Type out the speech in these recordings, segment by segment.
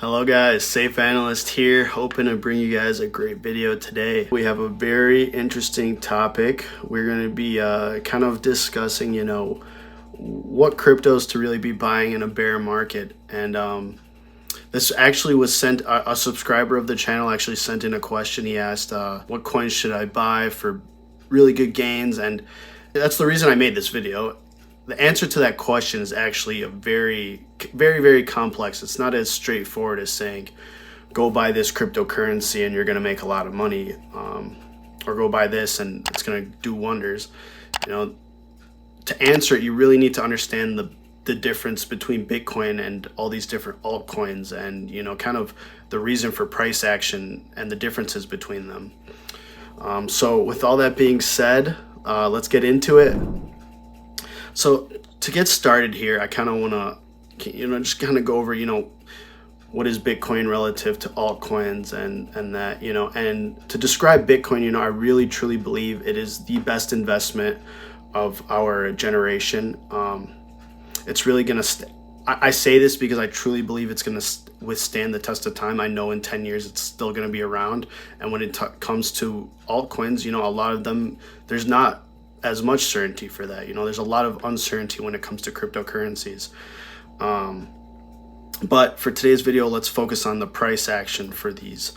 Hello guys, Safe Analyst here, hoping to bring you guys a great video today. We have a very interesting topic. We're going to be kind of discussing, what cryptos to really be buying in a bear market. And this actually was sent, a subscriber of the channel actually sent in a question. He asked, what coins should I buy for really good gains? And that's the reason I made this video. The answer to that question is actually a very, very complex. It's not as straightforward as saying, go buy this cryptocurrency and you're going to make a lot of money, or go buy this and it's going to do wonders. To answer it, you really need to understand the difference between Bitcoin and all these different altcoins, and kind of the reason for price action and the differences between them. So with all that being said, let's get into it. So to get started here, I kind of want to, just kind of go over, what is Bitcoin relative to altcoins and that, and to describe Bitcoin, I really truly believe it is the best investment of our generation. It's really going to, I say this because I truly believe it's going to withstand the test of time. I know in 10 years it's still going to be around. And when it comes to altcoins, a lot of them, there's not as much certainty for that. There's a lot of uncertainty when it comes to cryptocurrencies. But for today's video, let's focus on the price action for these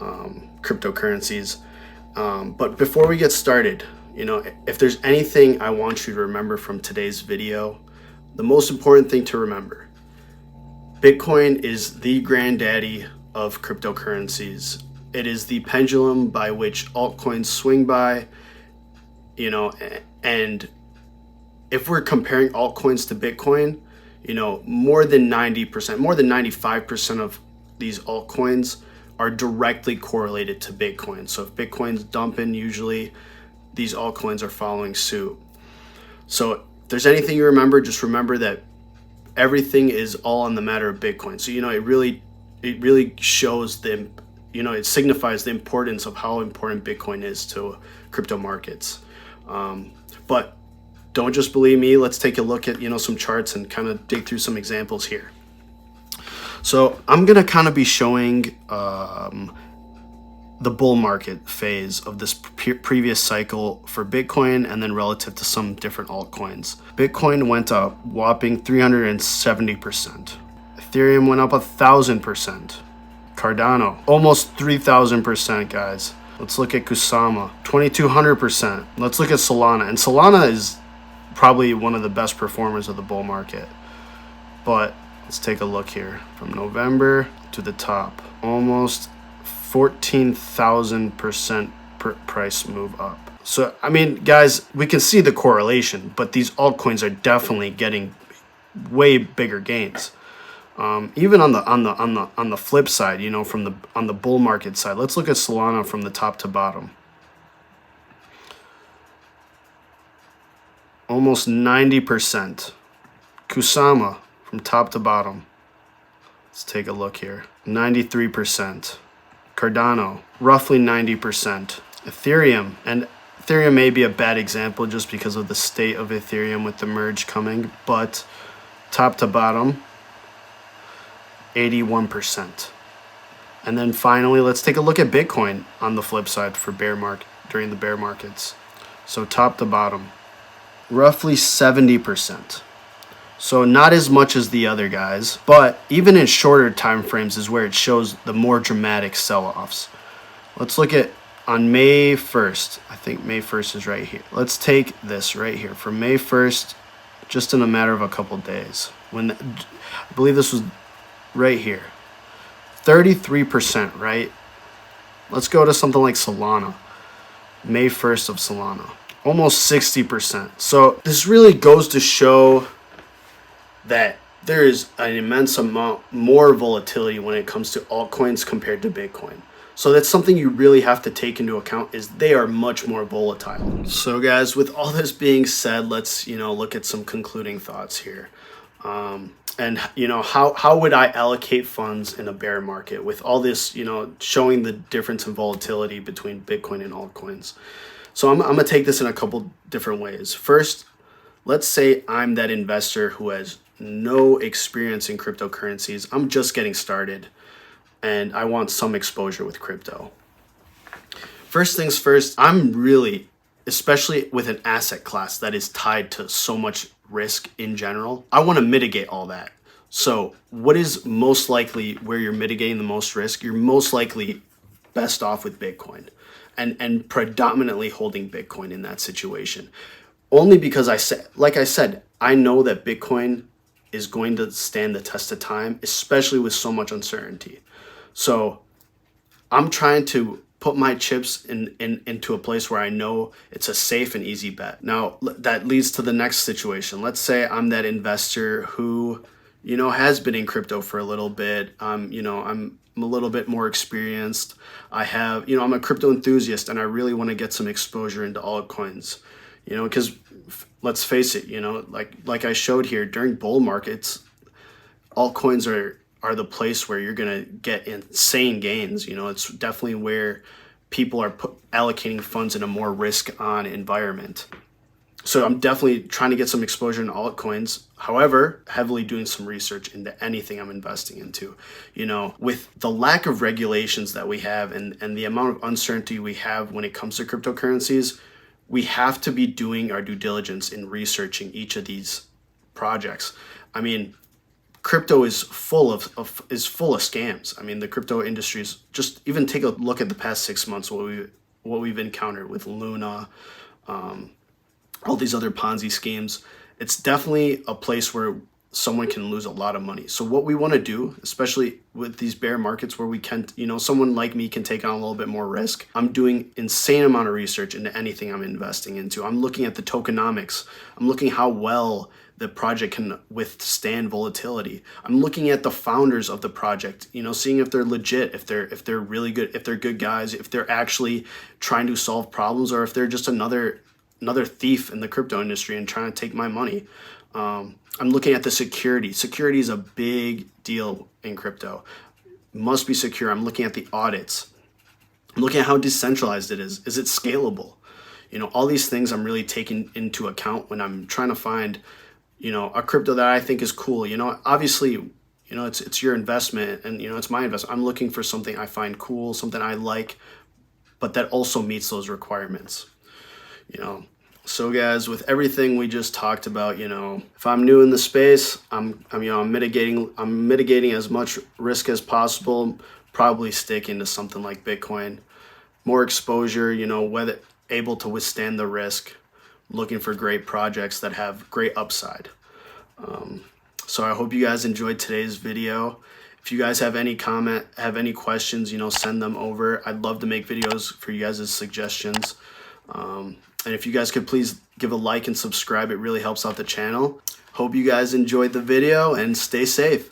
cryptocurrencies. But before we get started, if there's anything I want you to remember from today's video, the most important thing to remember, Bitcoin is the granddaddy of cryptocurrencies. It is the pendulum by which altcoins swing by. And if we're comparing altcoins to Bitcoin, more than 90%, more than 95% of these altcoins are directly correlated to Bitcoin. So if Bitcoin's dumping, usually these altcoins are following suit. So if there's anything you remember, just remember that everything is all on the matter of Bitcoin. So, it really shows it signifies the importance of how important Bitcoin is to crypto markets. But don't just believe me. Let's take a look at, some charts and kind of dig through some examples here. So I'm going to kind of be showing the bull market phase of this previous cycle for Bitcoin, and then relative to some different altcoins. Bitcoin went up whopping 370%. Ethereum went up 1,000%. Cardano, almost 3,000%, guys. Let's look at Kusama, 2,200%. Let's look at Solana. And Solana is probably one of the best performers of the bull market. But let's take a look here. From November to the top, almost 14,000% price move up. So, guys, we can see the correlation, but these altcoins are definitely getting way bigger gains. Even on the flip side, on the bull market side, let's look at Solana from the top to bottom. Almost 90%. Kusama from top to bottom. Let's take a look here. 93%. Cardano, roughly 90%. Ethereum, and Ethereum may be a bad example just because of the state of Ethereum with the merge coming, but top to bottom, 81%. And then finally, let's take a look at Bitcoin on the flip side for during the bear markets. So top to bottom, roughly 70%. So not as much as the other guys, but even in shorter time frames is where it shows the more dramatic sell-offs. Let's look at on May 1st. I think May 1st is right here. Let's take this right here from May 1st, just in a matter of a couple days. I believe this was right here, 33%, right? Let's go to something like Solana, May 1st of Solana, almost 60%. So this really goes to show that there is an immense amount more volatility when it comes to altcoins compared to Bitcoin. So that's something you really have to take into account, is they are much more volatile. So guys, with all this being said, let's, look at some concluding thoughts here. And how would I allocate funds in a bear market with all this, showing the difference in volatility between Bitcoin and altcoins? So I'm gonna take this in a couple different ways. First, let's say I'm that investor who has no experience in cryptocurrencies. I'm just getting started and I want some exposure with crypto. First things first, I'm really, especially with an asset class that is tied to so much risk in general, I want to mitigate all that. So what is most likely where you're mitigating the most risk? You're most likely best off with Bitcoin and predominantly holding Bitcoin in that situation. Only because like I said, I know that Bitcoin is going to stand the test of time, especially with so much uncertainty. So I'm trying to put my chips into a place where I know it's a safe and easy bet. Now, that leads to the next situation. Let's say I'm that investor who, has been in crypto for a little bit. I'm a little bit more experienced. I'm a crypto enthusiast and I really want to get some exposure into altcoins, because let's face it, like I showed here, during bull markets, altcoins are the place where you're going to get insane gains. It's definitely where people are allocating funds in a more risk on environment. So I'm definitely trying to get some exposure in altcoins. However, heavily doing some research into anything I'm investing into. With the lack of regulations that we have and the amount of uncertainty we have when it comes to cryptocurrencies, we have to be doing our due diligence in researching each of these projects. I mean, crypto is full of scams. I mean, the crypto industry is just, even take a look at the past 6 months, what we've encountered with Luna, all these other Ponzi schemes. It's definitely a place where someone can lose a lot of money. So what we want to do, especially with these bear markets where we can, someone like me can take on a little bit more risk. I'm doing insane amount of research into anything I'm investing into. I'm looking at the tokenomics. I'm looking how well the project can withstand volatility. I'm looking at the founders of the project, seeing if they're legit, if they're really good, if they're good guys, if they're actually trying to solve problems, or if they're just another thief in the crypto industry and trying to take my money. I'm looking at the security. Security is a big deal in crypto. It must be secure. I'm looking at the audits. I'm looking at how decentralized it is. Is it scalable? All these things I'm really taking into account when I'm trying to find, a crypto that I think is cool. Obviously, it's your investment and, it's my investment. I'm looking for something I find cool, something I like, but that also meets those requirements. So guys, with everything we just talked about, if I'm new in the space, I'm mitigating as much risk as possible, probably sticking to something like Bitcoin, more exposure, whether able to withstand the risk, looking for great projects that have great upside. So I hope you guys enjoyed today's video. If you guys have any questions, send them over. I'd love to make videos for you guys' suggestions. And if you guys could please give a like and subscribe, it really helps out the channel. Hope you guys enjoyed the video and stay safe.